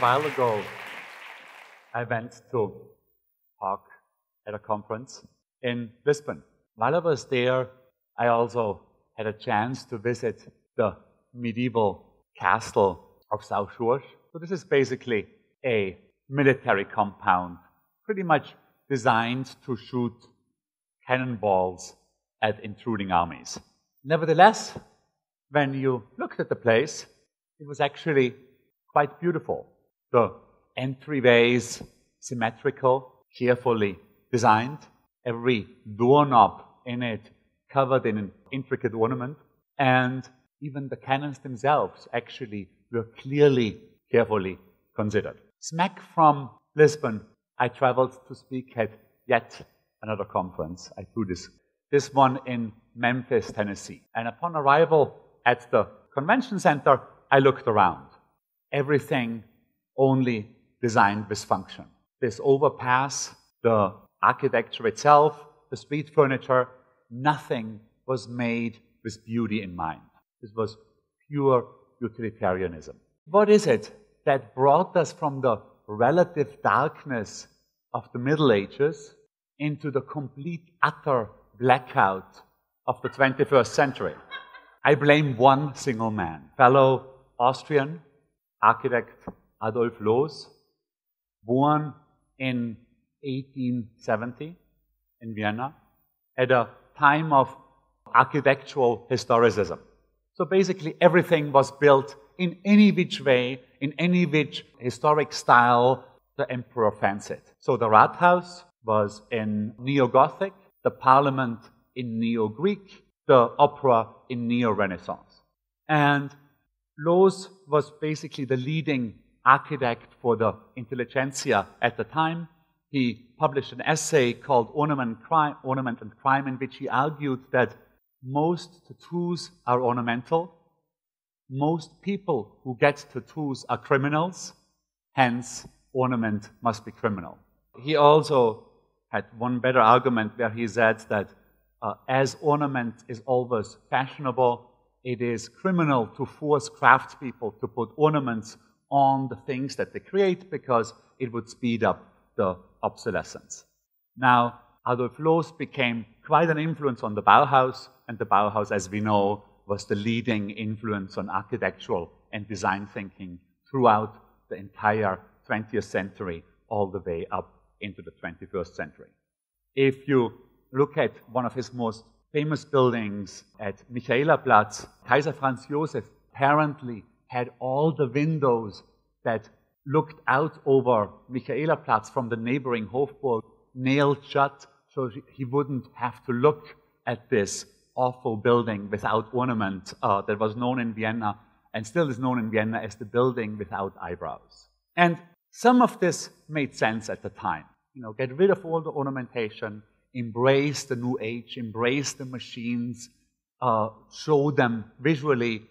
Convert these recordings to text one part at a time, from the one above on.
while ago, I went to talk at a conference in Lisbon. While I was there, I also had a chance to visit the medieval castle of São Jorge. So this is basically a military compound, pretty much designed to shoot cannonballs at intruding armies. Nevertheless, when you looked at the place, it was actually quite beautiful. The entryways, symmetrical, carefully designed, every doorknob in it covered in an intricate ornament, and even the cannons themselves actually were clearly, carefully considered. Smack from Lisbon, I traveled to speak at yet another conference. I do this one in Memphis, Tennessee. And upon arrival at the convention center, I looked around. Everything only designed with function. This overpass, the architecture itself, the street furniture, nothing was made with beauty in mind. This was pure utilitarianism. What is it that brought us from the relative darkness of the Middle Ages into the complete, utter blackout of the 21st century? I blame one single man, fellow Austrian architect Adolf Loos, born in 1870 in Vienna at a time of architectural historicism. So basically everything was built in any which way, in any which historic style the emperor fancied. So the Rathaus was in Neo-Gothic, the Parliament in Neo-Greek, the opera in Neo-Renaissance. And Loos was basically the leading architect for the intelligentsia at the time. He published an essay called Ornament and Crime, in which he argued that most tattoos are ornamental, most people who get tattoos are criminals, hence ornament must be criminal. He also had one better argument where he said that as ornament is always fashionable, it is criminal to force craftspeople to put ornaments on the things that they create because it would speed up the obsolescence. Now, Adolf Loos became quite an influence on the Bauhaus, and the Bauhaus, as we know, was the leading influence on architectural and design thinking throughout the entire 20th century, all the way up into the 21st century. If you look at one of his most famous buildings at Michaelerplatz, Kaiser Franz Josef apparently had all the windows that looked out over Michaelerplatz from the neighboring Hofburg nailed shut, so he wouldn't have to look at this awful building without ornament that was known in Vienna and still is known in Vienna as the building without eyebrows. And some of this made sense at the time. You know, get rid of all the ornamentation, embrace the new age, embrace the machines, show them visually.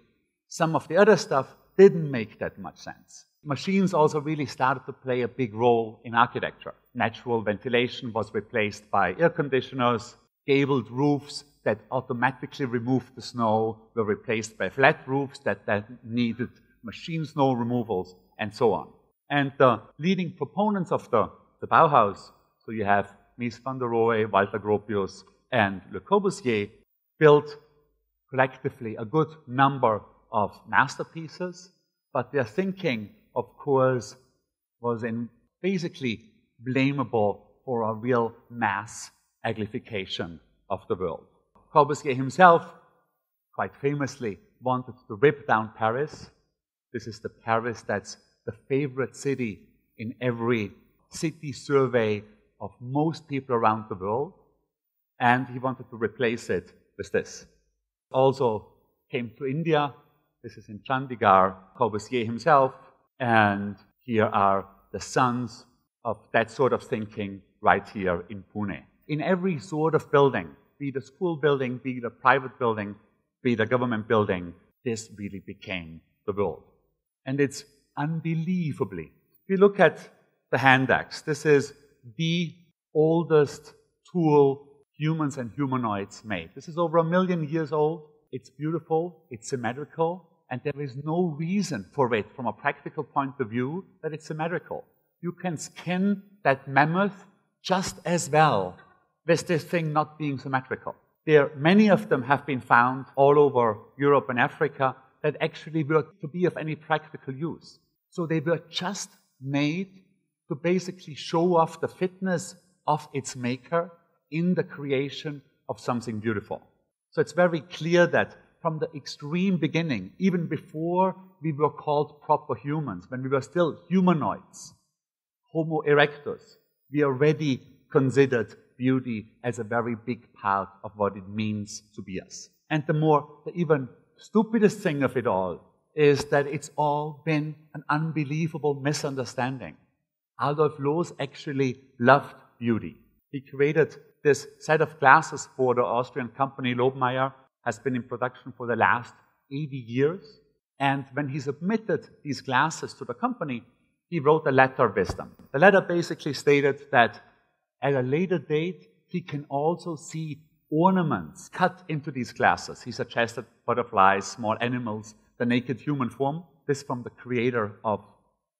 Some of the other stuff didn't make that much sense. Machines also really started to play a big role in architecture. Natural ventilation was replaced by air conditioners. Gabled roofs that automatically removed the snow were replaced by flat roofs that needed machine snow removals, and so on. And the leading proponents of the Bauhaus, so you have Mies van der Rohe, Walter Gropius, and Le Corbusier, built collectively a good number of masterpieces, but their thinking, of course, was basically blamable for a real mass aglification of the world. Corbusier himself, quite famously, wanted to rip down Paris. This is the Paris that's the favorite city in every city survey of most people around the world, and he wanted to replace it with this. Also came to India. This is in Chandigarh, Corbusier himself, and here are the sons of that sort of thinking right here in Pune. In every sort of building, be it a school building, be it a private building, be it a government building, this really became the world. And it's unbelievably. If you look at the hand axe, this is the oldest tool humans and humanoids made. This is over 1 million years old. It's beautiful, it's symmetrical, and there is no reason for it from a practical point of view that it's symmetrical. You can skin that mammoth just as well with this thing not being symmetrical. Many of them have been found all over Europe and Africa that actually were to be of any practical use. So they were just made to basically show off the fitness of its maker in the creation of something beautiful. So it's very clear that from the extreme beginning, even before we were called proper humans, when we were still humanoids, Homo erectus, we already considered beauty as a very big part of what it means to be us. And the even stupidest thing of it all is that it's all been an unbelievable misunderstanding. Adolf Loos actually loved beauty. He created this set of glasses for the Austrian company Lobmeier, has been in production for the last 80 years. And when he submitted these glasses to the company, he wrote a letter with them. The letter basically stated that at a later date, he can also see ornaments cut into these glasses. He suggested butterflies, small animals, the naked human form. This from the creator of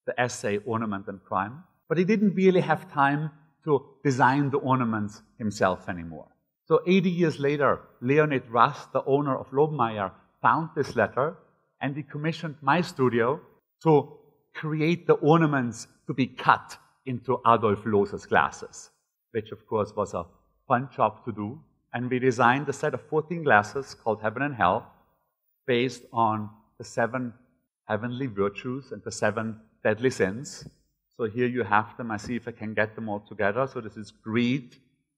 the essay Ornament and Crime. But he didn't really have time to design the ornaments himself anymore. So 80 years later, Leonid Rast, the owner of Lobmeier, found this letter and he commissioned my studio to create the ornaments to be cut into Adolf Loos's glasses, which of course was a fun job to do. And we designed a set of 14 glasses called Heaven and Hell, based on the 7 heavenly virtues and the 7 deadly sins. So here you have them. I see if I can get them all together. So this is greed,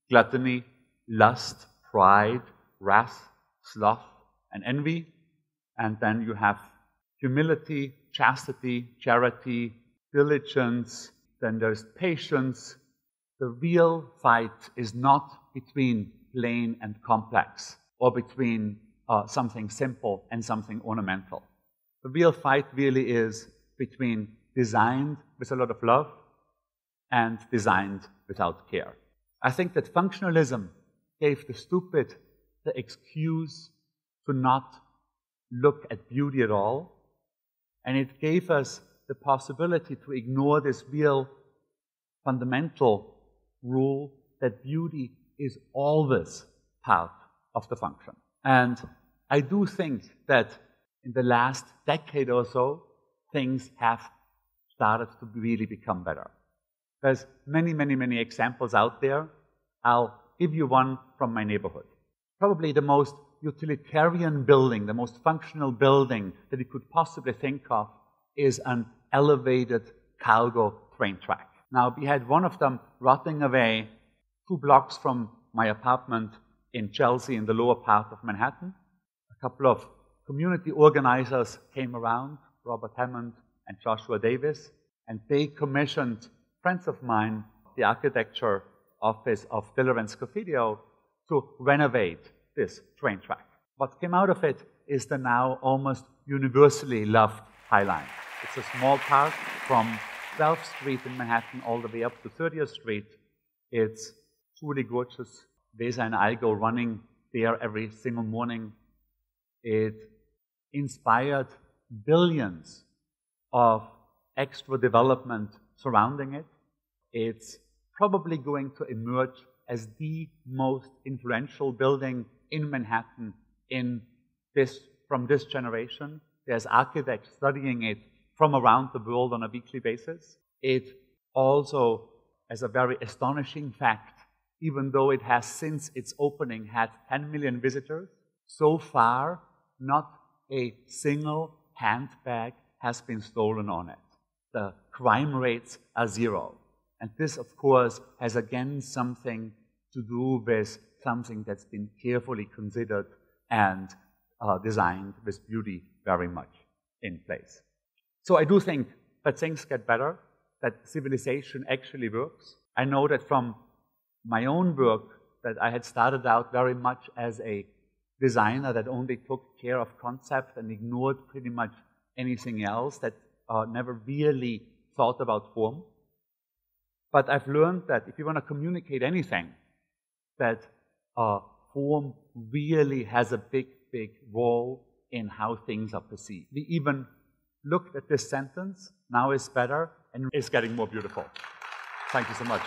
gluttony, lust, pride, wrath, sloth, and envy. And then you have humility, chastity, charity, diligence. Then there's patience. The real fight is not between plain and complex, or between something simple and something ornamental. The real fight really is between designed with a lot of love and designed without care. I think that functionalism gave the stupid the excuse to not look at beauty at all, and it gave us the possibility to ignore this real fundamental rule that beauty is always part of the function. And I do think that in the last decade or so, things have started to really become better. There's many, many, many examples out there. I'll give you one from my neighborhood. Probably the most utilitarian building, the most functional building that you could possibly think of is an elevated cargo train track. Now, we had one of them rotting away 2 blocks from my apartment in Chelsea in the lower part of Manhattan. A couple of community organizers came around, Robert Hammond and Joshua Davis, and they commissioned friends of mine, the architecture office of Diller and Scofidio, to renovate this train track. What came out of it is the now almost universally loved High Line. It's a small part from 12th Street in Manhattan all the way up to 30th Street. It's truly gorgeous. Vesa and I go running there every single morning. It inspired billions of extra development surrounding it. It's probably going to emerge as the most influential building in Manhattan from this generation. There's architects studying it from around the world on a weekly basis. It also, as a very astonishing fact, even though it has since its opening had 10 million visitors, so far not a single handbag has been stolen on it. The crime rates are 0. And this, of course, has again something to do with something that's been carefully considered and designed with beauty very much in place. So I do think that things get better, that civilization actually works. I know that from my own work that I had started out very much as a designer that only took care of concept and ignored pretty much anything else, that never really thought about form. But I've learned that if you want to communicate anything, that form really has a big, big role in how things are perceived. We even looked at this sentence, now is better, and is getting more beautiful. Thank you so much.